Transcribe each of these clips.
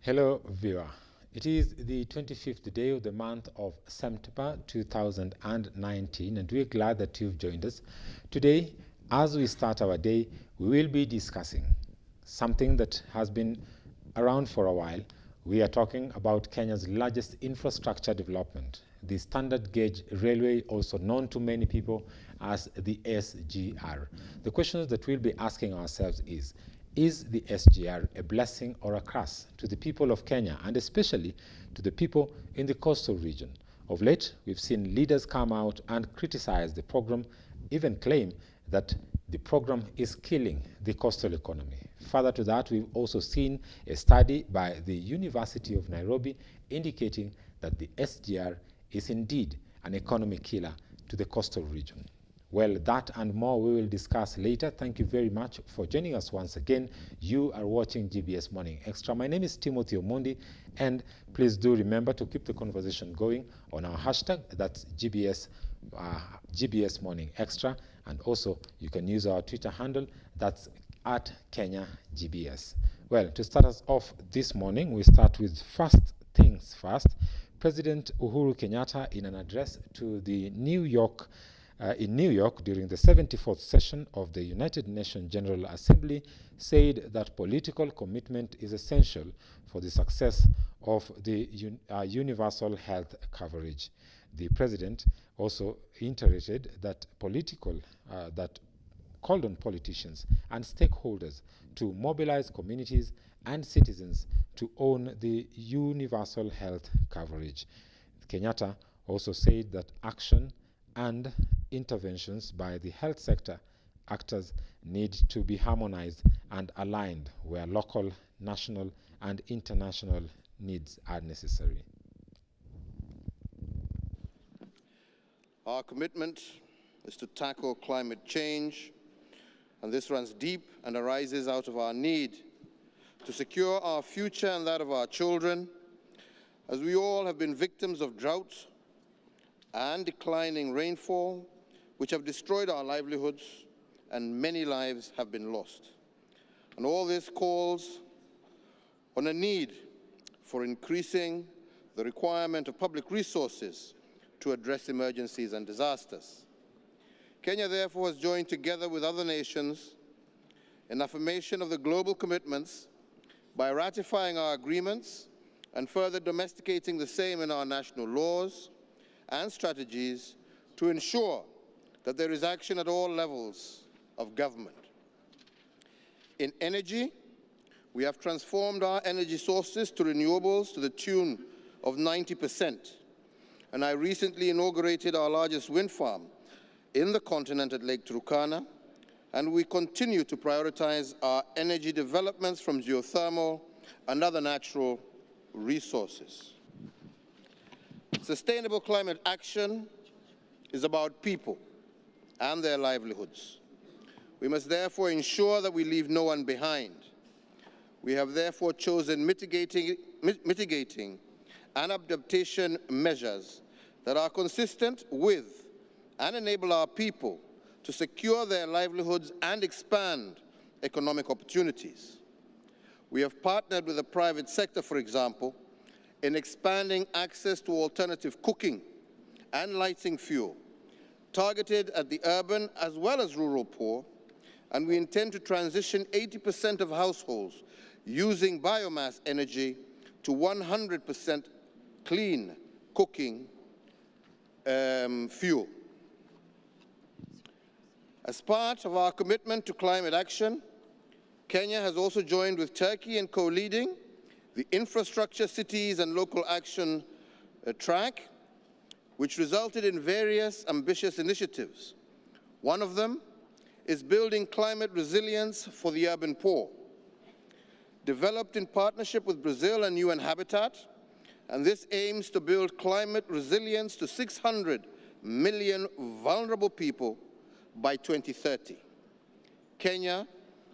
Hello, viewer. It is the 25th day of the month of September 2019, and we're glad that you've joined us. Today, as we start our day, we will be discussing something that has been around for a while. We are talking about Kenya's largest infrastructure development, the standard gauge railway, also known to many people as the SGR. The questions that we'll be asking ourselves is the SGR a blessing or a curse to the people of Kenya, and especially to the people in the coastal region? Of late, we've seen leaders come out and criticize the program, even claim that the program is killing the coastal economy. Further to that, we've also seen a study by the University of Nairobi indicating that the SGR is indeed an economy killer to the coastal region. Well, that and more we will discuss later. Thank you very much for joining us once again. You are watching GBS Morning Extra. My name is Timothy Omondi, and please do remember to keep the conversation going on our hashtag. That's GBS Morning Extra, and also you can use our Twitter handle. That's at Kenya GBS. Well, to start us off this morning, we start with first things first. President Uhuru Kenyatta, in an address to the New York during the 74th session of the United Nations General Assembly, said that political commitment is essential for the success of the universal health coverage. The president also reiterated that called on politicians and stakeholders to mobilize communities and citizens to own the universal health coverage. Kenyatta also said that action and interventions by the health sector actors need to be harmonized and aligned where local, national, and international needs are necessary. Our commitment is to tackle climate change, and this runs deep and arises out of our need to secure our future and that of our children, as we all have been victims of drought and declining rainfall, which have destroyed our livelihoods, and many lives have been lost. And all this calls on a need for increasing the requirement of public resources to address emergencies and disasters. Kenya, therefore, has joined together with other nations in affirmation of the global commitments by ratifying our agreements and further domesticating the same in our national laws and strategies to ensure that there is action at all levels of government. In energy, we have transformed our energy sources to renewables to the tune of 90%. And I recently inaugurated our largest wind farm in the continent at Lake Turkana, and we continue to prioritize our energy developments from geothermal and other natural resources. Sustainable climate action is about people and their livelihoods. We must therefore ensure that we leave no one behind. We have therefore chosen mitigating and adaptation measures that are consistent with and enable our people to secure their livelihoods and expand economic opportunities. We have partnered with the private sector, for example, in expanding access to alternative cooking and lighting fuel, targeted at the urban as well as rural poor, and we intend to transition 80% of households using biomass energy to 100% clean cooking fuel. As part of our commitment to climate action, Kenya has also joined with Turkey in co-leading the Infrastructure, Cities and Local Action track, which resulted in various ambitious initiatives. One of them is building climate resilience for the urban poor. Developed in partnership with Brazil and UN Habitat, and this aims to build climate resilience to 600 million vulnerable people by 2030. Kenya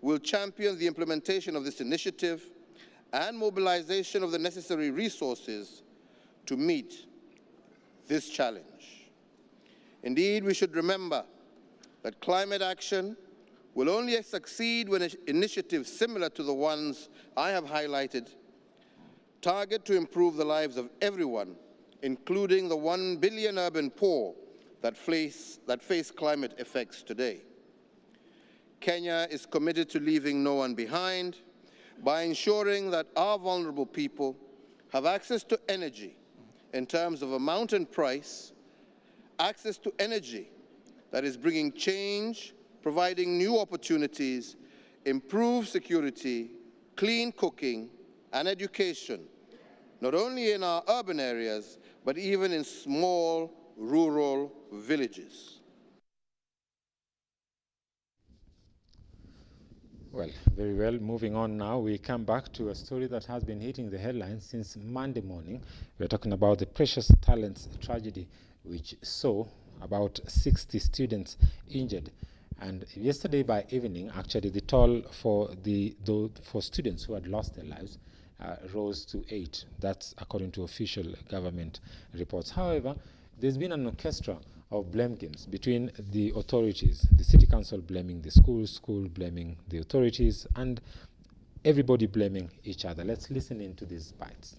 will champion the implementation of this initiative and mobilization of the necessary resources to meet this challenge. Indeed, we should remember that climate action will only succeed when initiatives similar to the ones I have highlighted target to improve the lives of everyone, including the 1 billion urban poor that face climate effects today. Kenya is committed to leaving no one behind by ensuring that our vulnerable people have access to energy in terms of amount and price, access to energy that is bringing change, providing new opportunities, improved security, clean cooking, and education, not only in our urban areas, but even in small rural villages. Well, very well. Moving on now, we come back to a story that has been hitting the headlines since Monday morning. We're talking about the Precious Talents tragedy, which saw about 60 students injured. And yesterday by evening, actually, the toll for students who had lost their lives rose to 8. That's according to official government reports. However, there's been an orchestra of blame games between the authorities, the city council blaming the school blaming the authorities, and everybody blaming each other. Let's listen into these bites.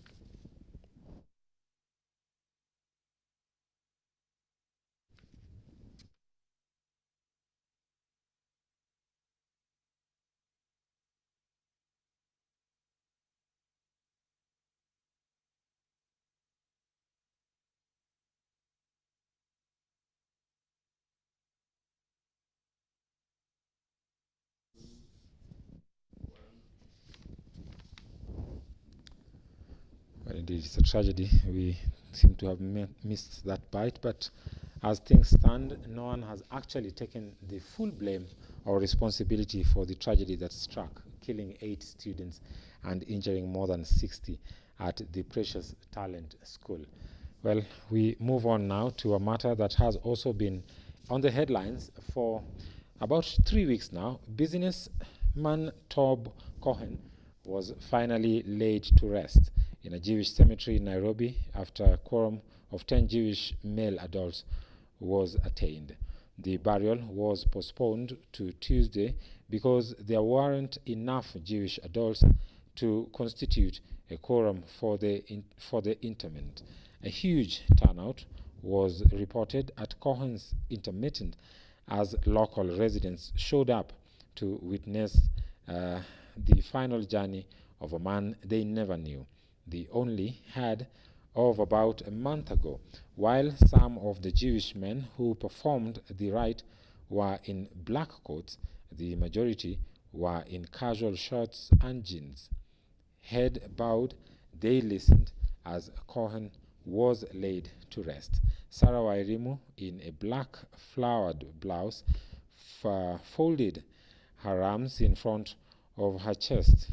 Well, indeed, it's a tragedy. We seem to have missed that bite, but as things stand, no one has actually taken the full blame or responsibility for the tragedy that struck, killing 8 students and injuring more than 60 at the Precious Talent School. Well, we move on now to a matter that has also been on the headlines for about 3 weeks now. Businessman Cohen was finally laid to rest in a Jewish cemetery in Nairobi after a quorum of 10 Jewish male adults was attained. The burial was postponed to Tuesday because there weren't enough Jewish adults to constitute a quorum for the interment. A huge turnout was reported at Cohen's interment as local residents showed up to witness the final journey of a man they never knew. They only heard of about a month ago, while some of the Jewish men who performed the rite were in black coats, the majority were in casual shirts and jeans. Head bowed, they listened as Cohen was laid to rest. Sarah Wairimu, in a black flowered blouse, folded her arms in front of her chest,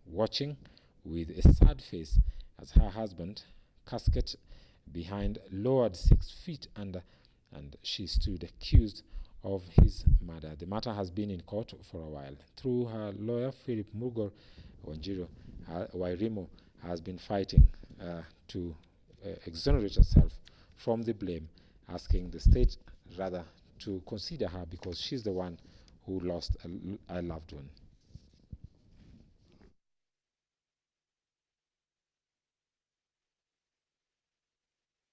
watching with a sad face as her husband, casket behind, lowered 6 feet under, and she stood accused of his murder. The matter has been in court for a while. Through her lawyer, Philip Mugor Wanjiro, Wairimu has been fighting to exonerate herself from the blame, asking the state rather to consider her because she's the one who lost a loved one.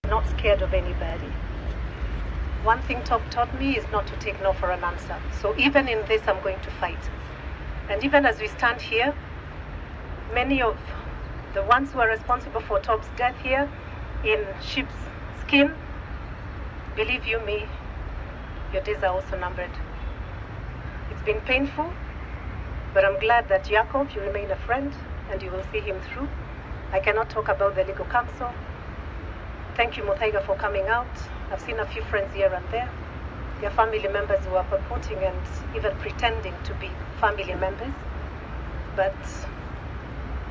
Not scared of anybody. One thing Top taught me is not to take no for an answer. So even in this, I'm going to fight. And even as we stand here, many of the ones who are responsible for Top's death here in sheep's skin, believe you me, your days are also numbered. It's been painful, but I'm glad that Jacob, you remain a friend and you will see him through. I cannot talk about the legal counsel. Thank you, Muthaiga, for coming out. I've seen a few friends here and there. Their family members who are purporting and even pretending to be family members. But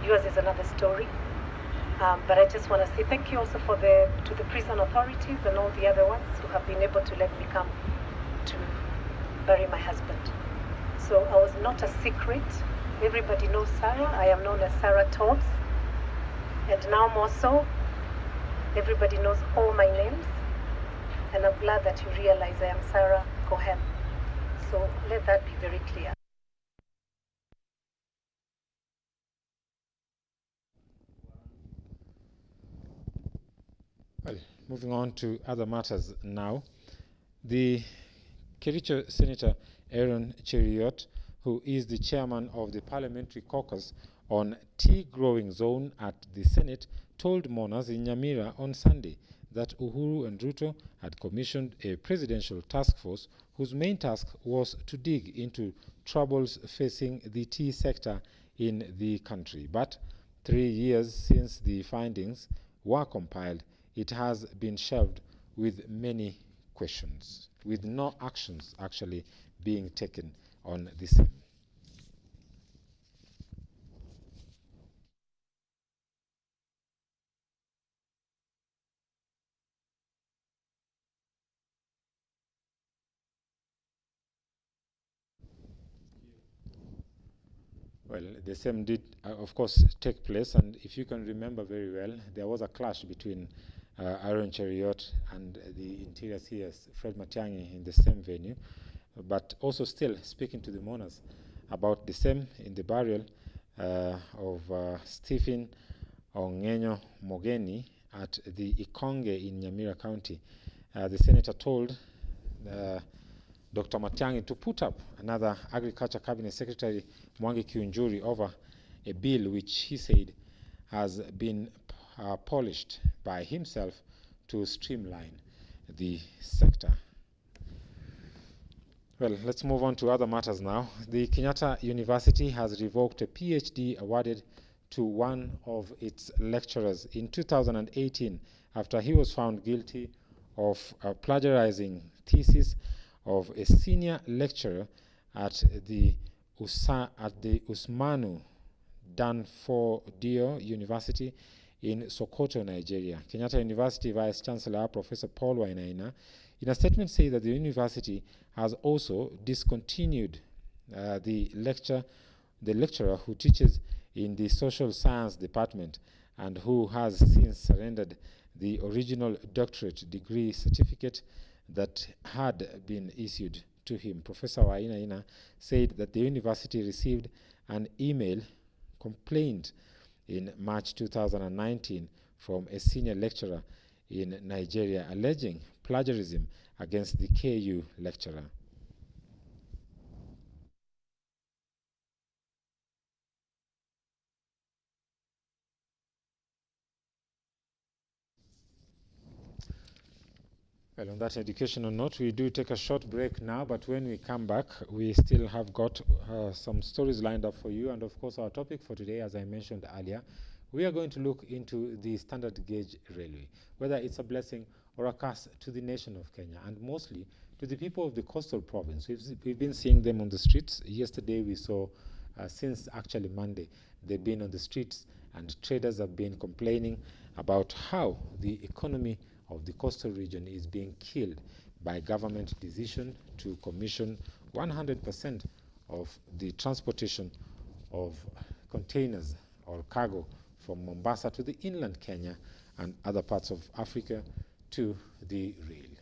yours is another story. But I just want to say thank you also to the prison authorities and all the other ones who have been able to let me come to bury my husband. So I was not a secret. Everybody knows Sarah. I am known as Sarah Tobbs. And now more so, everybody knows all my names. And I'm glad that you realize I am Sarah Cohen. So let that be very clear. Well, moving on to other matters now. The Kericho Senator Aaron Cheriot, who is the chairman of the Parliamentary Caucus on Tea Growing Zone at the Senate, told mourners in Nyamira on Sunday that Uhuru and Ruto had commissioned a presidential task force whose main task was to dig into troubles facing the tea sector in the country. But 3 years since the findings were compiled, it has been shelved with many questions, with no actions actually being taken on the same. Well, the same did, of course, take place, and if you can remember very well, there was a clash between Aaron Cheriot and the Interior CS, Fred Matiang'i, in the same venue, but also still speaking to the mourners about the same in the burial of Stephen Ongenyo Mogeni at the Ikonge in Nyamira County. The senator told Dr. Matiang'i to put up another Agriculture Cabinet Secretary, Mwangi Kiunjuri, over a bill which he said has been polished by himself to streamline the sector. Well, let's move on to other matters now. The Kenyatta University has revoked a PhD awarded to one of its lecturers in 2018 after he was found guilty of plagiarizing thesis of a senior lecturer at the Usmanu Danfodio University in Sokoto, Nigeria. Kenyatta University Vice Chancellor Professor Paul Wainaina, in a statement, said that the university has also discontinued the lecturer who teaches in the social science department and who has since surrendered the original doctorate degree certificate that had been issued to him. Professor Wainaina said that the university received an email complaint in March 2019 from a senior lecturer in Nigeria alleging plagiarism against the KU lecturer. Well, on that educational note, we do take a short break now, but when we come back, we still have got some stories lined up for you. And of course, our topic for today, as I mentioned earlier, we are going to look into the standard gauge railway, whether it's a blessing or a curse to the nation of Kenya, and mostly to the people of the coastal province. We've been seeing them on the streets. Yesterday we saw, since actually Monday, they've been on the streets, and traders have been complaining about how the economy of the coastal region is being killed by government decision to commission 100% of the transportation of containers or cargo from Mombasa to the inland Kenya and other parts of Africa to the rail.